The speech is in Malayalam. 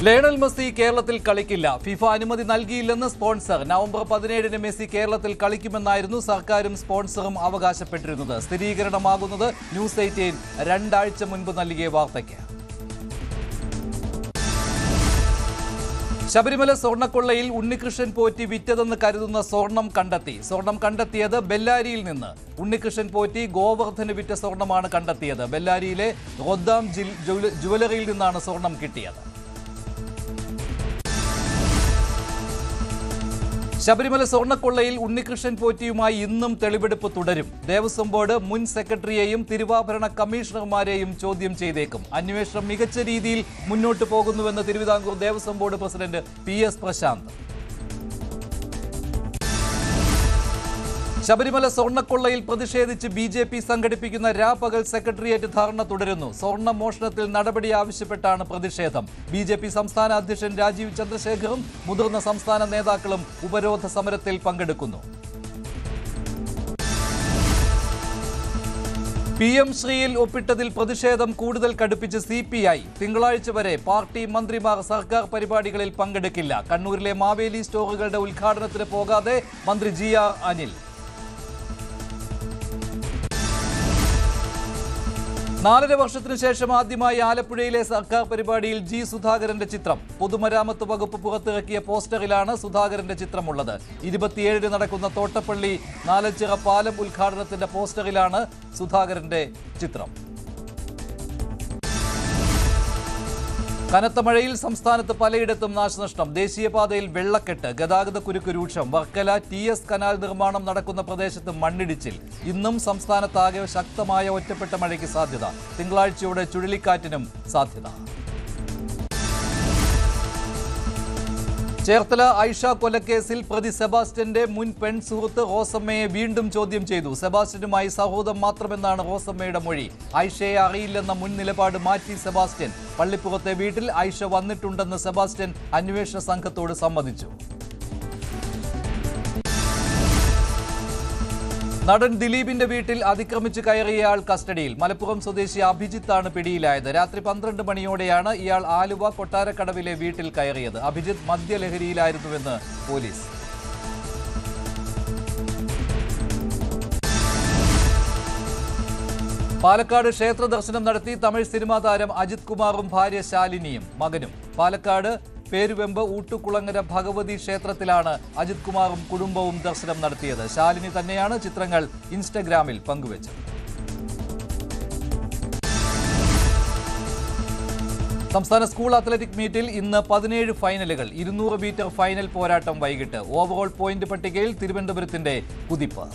ലയണൽ മെസ്സി കേരളത്തിൽ കളിക്കില്ല. ഫിഫ അനുമതി നൽകിയില്ലെന്ന് സ്പോൺസർ. നവംബർ 17-ന് മെസ്സി കേരളത്തിൽ കളിക്കുമെന്നായിരുന്നു സർക്കാരും സ്പോൺസറും അവകാശപ്പെട്ടിരുന്നത്. സ്ഥിരീകരണമാകുന്നത് ന്യൂസ് 18 രണ്ടാഴ്ച മുൻപ് നൽകിയ വാർത്തയ്ക്ക്. ശബരിമല സ്വർണ്ണക്കൊള്ളയിൽ ഉണ്ണികൃഷ്ണൻ പോറ്റി വിറ്റതെന്ന് കരുതുന്ന സ്വർണം കണ്ടെത്തിയത് ബെല്ലാരിയിൽ നിന്ന്. ഉണ്ണികൃഷ്ണൻ പോറ്റി ഗോവർദ്ധന് വിറ്റ സ്വർണമാണ് കണ്ടെത്തിയത്. ബെല്ലാരിയിലെ റൊദ്ദാം ജുവലറിയിൽ നിന്നാണ് സ്വർണം കിട്ടിയത്. ശബരിമല സ്വർണ്ണക്കൊള്ളയിൽ ഉണ്ണികൃഷ്ണൻ പോറ്റിയുമായി ഇന്നും തെളിവെടുപ്പ് തുടരും. ദേവസ്വം ബോർഡ് മുൻ സെക്രട്ടറിയെയും തിരുവാഭരണ കമ്മീഷണർമാരെയും ചോദ്യം ചെയ്തേക്കും. അന്വേഷണം മികച്ച രീതിയിൽ മുന്നോട്ട് പോകുന്നുവെന്ന് Thiruvithamkoor Devaswom board president PS Prasanth. Sabarimala സ്വർണ്ണക്കൊള്ളയിൽ പ്രതിഷേധിച്ച് BJP സംഘടിപ്പിക്കുന്ന രാപകൽ സെക്രട്ടേറിയറ്റ് ധർണ തുടരുന്നു. സ്വർണ്ണ മോഷണത്തിൽ നടപടി ആവശ്യപ്പെട്ടാണ് പ്രതിഷേധം. BJP സംസ്ഥാന അധ്യക്ഷൻ രാജീവ് ചന്ദ്രശേഖറും മുതിർന്ന സംസ്ഥാന നേതാക്കളും ഉപരോധ സമരത്തിൽ പങ്കെടുക്കുന്നു. PM ശ്രീയിൽ ഒപ്പിട്ടതിൽ പ്രതിഷേധം കൂടുതൽ കടുപ്പിച്ച് CPI. തിങ്കളാഴ്ച വരെ പാർട്ടി മന്ത്രിമാർ സർക്കാർ പരിപാടികളിൽ പങ്കെടുക്കില്ല. കണ്ണൂരിലെ മാവേലി സ്റ്റോറുകളുടെ ഉദ്ഘാടനത്തിന് പോകാതെ മന്ത്രി GR അനിൽ. 4.5 വർഷത്തിനു ശേഷം ആദ്യമായി ആലപ്പുഴയിലെ സർക്കാർ പരിപാടിയിൽ G സുധാകരന്റെ ചിത്രം. പൊതുമരാമത്ത് വകുപ്പ് പുറത്തിറക്കിയ പോസ്റ്ററിലാണ് സുധാകരന്റെ ചിത്രമുള്ളത്. 27-ന് നടക്കുന്ന തോട്ടപ്പള്ളി നാലച്ചിറ പാലം ഉദ്ഘാടനത്തിന്റെ പോസ്റ്ററിലാണ് സുധാകരന്റെ ചിത്രം. കനത്ത മഴയിൽ സംസ്ഥാനത്ത് പലയിടത്തും നാശനഷ്ടം. ദേശീയപാതയിൽ വെള്ളക്കെട്ട്, ഗതാഗതക്കുരുക്ക് രൂക്ഷം. വർക്കല TS കനാൽ നിർമ്മാണം നടക്കുന്ന പ്രദേശത്ത് മണ്ണിടിച്ചിൽ. ഇന്നും സംസ്ഥാനത്താകെ ശക്തമായ ഒറ്റപ്പെട്ട മഴയ്ക്ക് സാധ്യത. തിങ്കളാഴ്ചയോടെ ചുഴലിക്കാറ്റിനും സാധ്യത. ചേർത്തല ഐഷ കൊലക്കേസിൽ പ്രതി സെബാസ്റ്റ്യന്റെ മുൻ പെൺ സുഹൃത്ത് റോസമ്മയെ വീണ്ടും ചോദ്യം ചെയ്തു. സെബാസ്റ്റ്യനുമായി സൗഹൃദം മാത്രമെന്നാണ് റോസമ്മയുടെ മൊഴി. ഐഷയെ അറിയില്ലെന്ന മുൻ നിലപാട് മാറ്റി സെബാസ്റ്റ്യൻ. പള്ളിപ്പുറത്തെ വീട്ടിൽ ഐഷ വന്നിട്ടുണ്ടെന്ന് സെബാസ്റ്റ്യൻ അന്വേഷണ സംഘത്തോട് സമ്മതിച്ചു. നടൻ ദിലീപിന്റെ വീട്ടിൽ അതിക്രമിച്ച് കയറിയയാൾ കസ്റ്റഡിയിൽ. മലപ്പുറം സ്വദേശി അഭിജിത്താണ് പിടിയിലായത്. രാത്രി 12 മണിയോടെയാണ് ഇയാൾ ആലുവ കൊട്ടാരക്കടവിലെ വീട്ടിൽ കയറിയത്. അഭിജിത്ത് മദ്യലഹരിയിലായിരുന്നുവെന്ന് പോലീസ്. പാലക്കാട് ക്ഷേത്ര ദർശനം നടത്തി തമിഴ് സിനിമാ താരം അജിത് കുമാറും ഭാര്യ ശാലിനിയും മകനും. പാലക്കാട് പേരുവെമ്പ് ഊട്ടുകുളങ്ങര ഭഗവതി ക്ഷേത്രത്തിലാണ് അജിത് കുമാറും കുടുംബവും ദർശനം നടത്തിയത്. ശാലിനി തന്നെയാണ് ചിത്രങ്ങൾ ഇൻസ്റ്റഗ്രാമിൽ പങ്കുവച്ചത്. സംസ്ഥാന സ്കൂൾ അത്ലറ്റിക് മീറ്റിൽ ഇന്ന് 17 ഫൈനലുകൾ. 200 മീറ്റർ ഫൈനൽ പോരാട്ടം വൈകിട്ട്. ഓവറോൾ പോയിന്റ് പട്ടികയിൽ തിരുവനന്തപുരത്തിന്റെ കുതിപ്പ്.